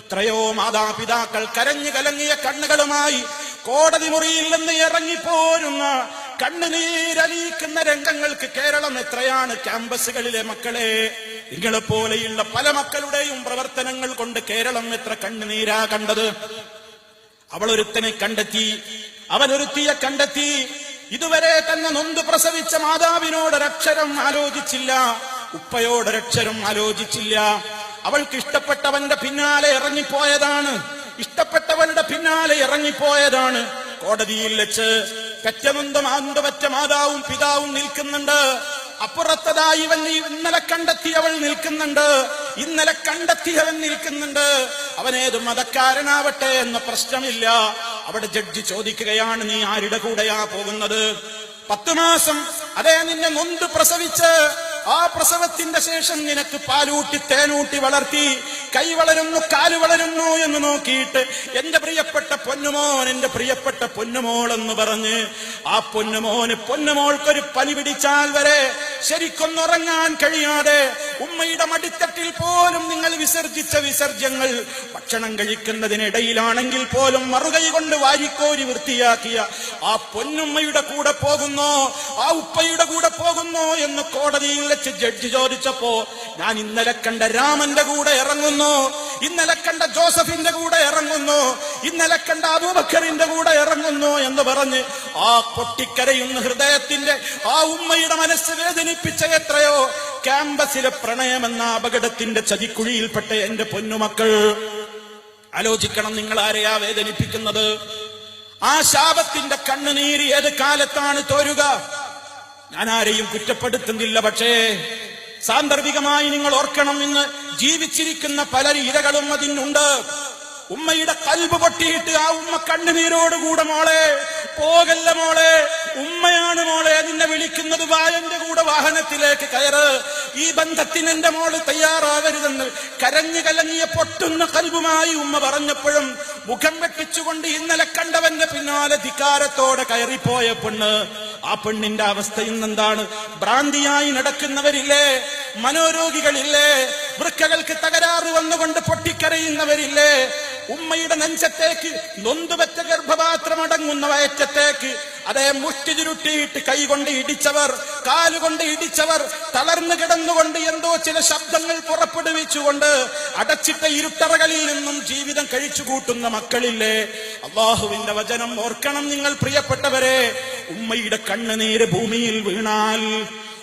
എത്രയോ മാതാപിതാക്കൾ കരഞ്ഞു കലങ്ങിയ കണ്ണുകളുമായി കോടതി മുറിയിൽ നിന്ന് ഇറങ്ങിപ്പോരുന്ന കണ്ണുനീരലിയിക്കുന്ന രംഗങ്ങൾക്ക് കേരളം എത്രയാണ് ക്യാമ്പസുകളിലെ മക്കളെ. നിങ്ങളെപ്പോലെയുള്ള പല മക്കളുടെയും പ്രവർത്തനങ്ങൾ കൊണ്ട് കേരളം എത്ര കണ്ണുനീരാ കണ്ടത്. അവളൊരുത്തനെ കണ്ടെത്തി, അവനൊരുത്തിയെ കണ്ടെത്തി. ഇതുവരെ തന്നെ നൊന്ത് പ്രസവിച്ച മാതാവിനോടൊരക്ഷരം ആലോചിച്ചില്ല, ഉപ്പയോടൊരക്ഷരം ആലോചിച്ചില്ല. അവൾക്ക് ഇഷ്ടപ്പെട്ടവന്റെ പിന്നാലെ ഇറങ്ങിപ്പോയതാണ്, ഇഷ്ടപ്പെട്ടവരുടെ പിന്നാലെ ഇറങ്ങിപ്പോയതാണ്. കോടതിയിൽ വെച്ച് പെറ്റ മാതാവും പിതാവും നിൽക്കുന്നുണ്ട്. അപ്പുറത്തതായി ഇന്നലെ കണ്ടെത്തിയവൾ നിൽക്കുന്നുണ്ട്, ഇന്നലെ കണ്ടെത്തിയവൻ നിൽക്കുന്നുണ്ട്. അവനേത് മതക്കാരനാവട്ടെ എന്ന പ്രശ്നമില്ല. അവിടെ ജഡ്ജി ചോദിക്കുകയാണ്, നീ ആരുടെ കൂടെയാ പോകുന്നത്? 10 മാസം അതേ നിന്നെ നൊന്ത് പ്രസവിച്ച് ആ പ്രസവത്തിന്റെ ശേഷം നിനക്ക് പാലൂട്ടി തേനൂട്ടി വളർത്തി, കൈ വളരുന്നു കാല് വളരുന്നു എന്ന് നോക്കിയിട്ട് എന്റെ പ്രിയപ്പെട്ട പൊന്നുമോൻ, എന്റെ പ്രിയപ്പെട്ട പൊന്നുമോൾ എന്ന് പറഞ്ഞ് ആ പൊന്നുമോൾക്കൊരു പനി പിടിച്ചാൽ വരെ ശരിക്കൊന്നുറങ്ങാൻ കഴിയാതെ ഉമ്മയുടെ മടിത്തട്ടിൽ പോലും നിങ്ങൾ വിസർജിച്ച വിസർജ്യങ്ങൾ ഭക്ഷണം കഴിക്കുന്നതിനിടയിലാണെങ്കിൽ പോലും മറുകൈ കൊണ്ട് വാരിക്കോരി വൃത്തിയാക്കിയ ആ പൊന്നുമ്മയുടെ കൂടെ പോകുന്നോ, ആ ഉപ്പയുടെ കൂടെ പോകുന്നോ എന്ന് കോടതിയിൽ വെച്ച് ജഡ്ജി ചോദിച്ചപ്പോ ഞാൻ ഇന്നലെ കണ്ട രാമന്റെ കൂടെ ഇറങ്ങുന്നു, ഇന്നലെ കണ്ട ജോസഫിന്റെ കൂടെ ഇറങ്ങുന്നു, ഇന്നലെ കണ്ട അബൂബക്കറിന്റെ കൂടെ ഇറങ്ങുന്നു എന്ന് പറഞ്ഞ് ആ പൊട്ടിക്കരയുന്ന ഹൃദയത്തിന്റെ ആ ഉമ്മയുടെ മനസ്സ് വേദനിപ്പിച്ച എത്രയോ ക്യാമ്പസിലെ പ്രണയമെന്ന അപകടത്തിന്റെ ചതിക്കുഴിയിൽപ്പെട്ട എന്റെ പൊന്നുമക്കൾ. ആലോചിക്കണം, നിങ്ങൾ ആരെയാ വേദനിപ്പിക്കുന്നത്? ആ ശാപത്തിന്റെ കണ്ണുനീര് ഏത് കാലത്താണ് തോരുക? ഞാൻ ആരെയും കുറ്റപ്പെടുത്തുന്നില്ല, പക്ഷേ സാന്ദർഭികമായി നിങ്ങൾ ഓർക്കണം, ഇന്ന് ജീവിച്ചിരിക്കുന്ന പല ഇരകളും അതിനുണ്ട്. ഉമ്മയുടെ കൽബ് പൊട്ടിയിട്ട് ആ ഉമ്മ കണ്ണുനീരോടുകൂടെ മോളെ പോകല്ല മോളെ, ഉമ്മയാണ് മോളെ നിന്നെ വിളിക്കുന്നത്, വായന്റെ കൂടെ വാഹനത്തിലേക്ക് കയറ്, ഈ ബന്ധത്തിന് എന്റെ മോള് തയ്യാറാകരുതെന്ന് കരഞ്ഞു കലങ്ങിയ പൊട്ടുന്ന കൽബുമായി ഉമ്മ പറഞ്ഞപ്പോഴും മുഖം വെട്ടിച്ചുകൊണ്ട് ഇന്നലെ കണ്ടവന്റെ പിന്നാലെ ധിക്കാരത്തോടെ കയറിപ്പോയ പെണ്ണ്, ആ പെണ്ണിന്റെ അവസ്ഥ ഇന്നെന്താണ്? ഭ്രാന്തിയായി നടക്കുന്നവരില്ലേ, മനോരോഗികളില്ലേ, വൃക്കകൾക്ക് തകരാറ് വന്നുകൊണ്ട് പൊട്ടിക്കരയുന്നവരില്ലേ, ഉമ്മയുടെ നെഞ്ചത്തേക്ക് നൊന്തുപറ്റ ഗർഭപാത്രം അടങ്ങുന്ന വയറ്റത്തേക്ക് അതേ മുഷ്ടി ചുരുട്ടിയിട്ട് കൈകൊണ്ട് ഇടിച്ചവർ, കാലുകൊണ്ട് ഇടിച്ചവർ, തളർന്നു കിടന്നുകൊണ്ട് എന്തോ ചില ശബ്ദങ്ങൾ പുറപ്പെടുവിച്ചുകൊണ്ട് അടച്ചിട്ട ഇരുട്ടറകളിൽ നിന്നും ജീവിതം കഴിച്ചു കൂട്ടുന്ന മക്കളില്ലേ. അല്ലാഹുവിന്റെ വചനം ഓർക്കണം നിങ്ങൾ പ്രിയപ്പെട്ടവരെ. ഉമ്മയുടെ കണ്ണുനീര് ഭൂമിയിൽ വീണാൽ,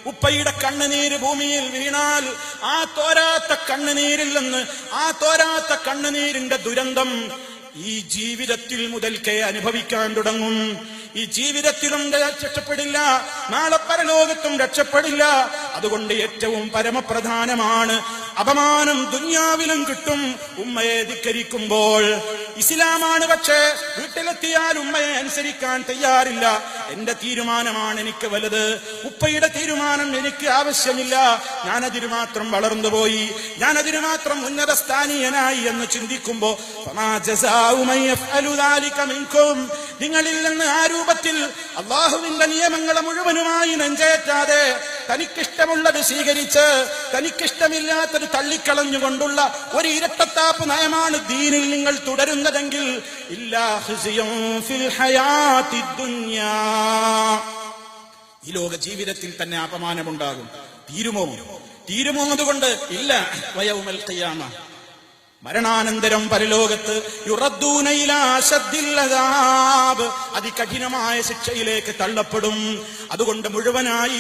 ഉപ്പയുടെ കണ്ണുനീര് ഭൂമിയിൽ വീണാൽ ആ തോരാത്ത കണ്ണുനീരിൽ നിന്ന്, ആ തോരാത്ത കണ്ണുനീരിന്റെ ദുരന്തം ഈ ജീവിതത്തിൽ മുതൽക്കേ അനുഭവിക്കാൻ തുടങ്ങും. ഈ ജീവിതത്തിലും രക്ഷപ്പെടില്ല, നാളെ പരലോകത്തും രക്ഷപ്പെടില്ല. അതുകൊണ്ട് ഏറ്റവും പരമപ്രധാനമാണ്, അപമാനം ദുനിയാവിലും കിട്ടും ഉമ്മയെ ധിക്കരിക്കുമ്പോൾ. ഇസ്ലാമാണ്, പക്ഷേ വീട്ടിലെത്തിയാൽ ഉമ്മയെ അനുസരിക്കാൻ തയ്യാറില്ല. എന്റെ തീരുമാനമാണ് എനിക്ക് വലുത്, ഉപ്പയുടെ തീരുമാനം എനിക്ക് ആവശ്യമില്ല, ഞാനതിന് മാത്രം വളർന്നുപോയി, ഞാനതിന് മാത്രം ഉന്നത സ്ഥാനീയനായി എന്ന് ചിന്തിക്കുമ്പോ നിങ്ങളിൽ നിന്ന് ആ രൂപത്തിൽ അള്ളാഹുവിന്റെ നിയമങ്ങളെ മുഴുവനുമായി നെഞ്ചേറ്റാതെ തനിക്കിഷ്ടമുള്ളത് സ്വീകരിച്ച് തനിക്കിഷ്ടമില്ലാത്തത് തള്ളിക്കളഞ്ഞുകൊണ്ടുള്ള ഒരു ഇരട്ടത്താപ്പ് നയമാണ് ദീനിൽ നിങ്ങൾ തുടരുന്നതെങ്കിൽ ഇല്ലാ ഖിസിയും ഫിൽ ഹയാത്തിദ് ദുനിയാ, ഈ ലോക ജീവിതത്തിൽ തന്നെ അപമാനമുണ്ടാകും. തീരുമോ അതുകൊണ്ട് ഇല്ല. വയൗമൽ ഖിയാമ, മരണാനന്തരം പരലോകത്ത് യുറദ്ദൂന ഇലാ അശദ്ദിൽ അദാബ്, അതികഠിനമായ ശിക്ഷയിലേക്ക് തള്ളപ്പെടും. അതുകൊണ്ട് മുഴുവനായി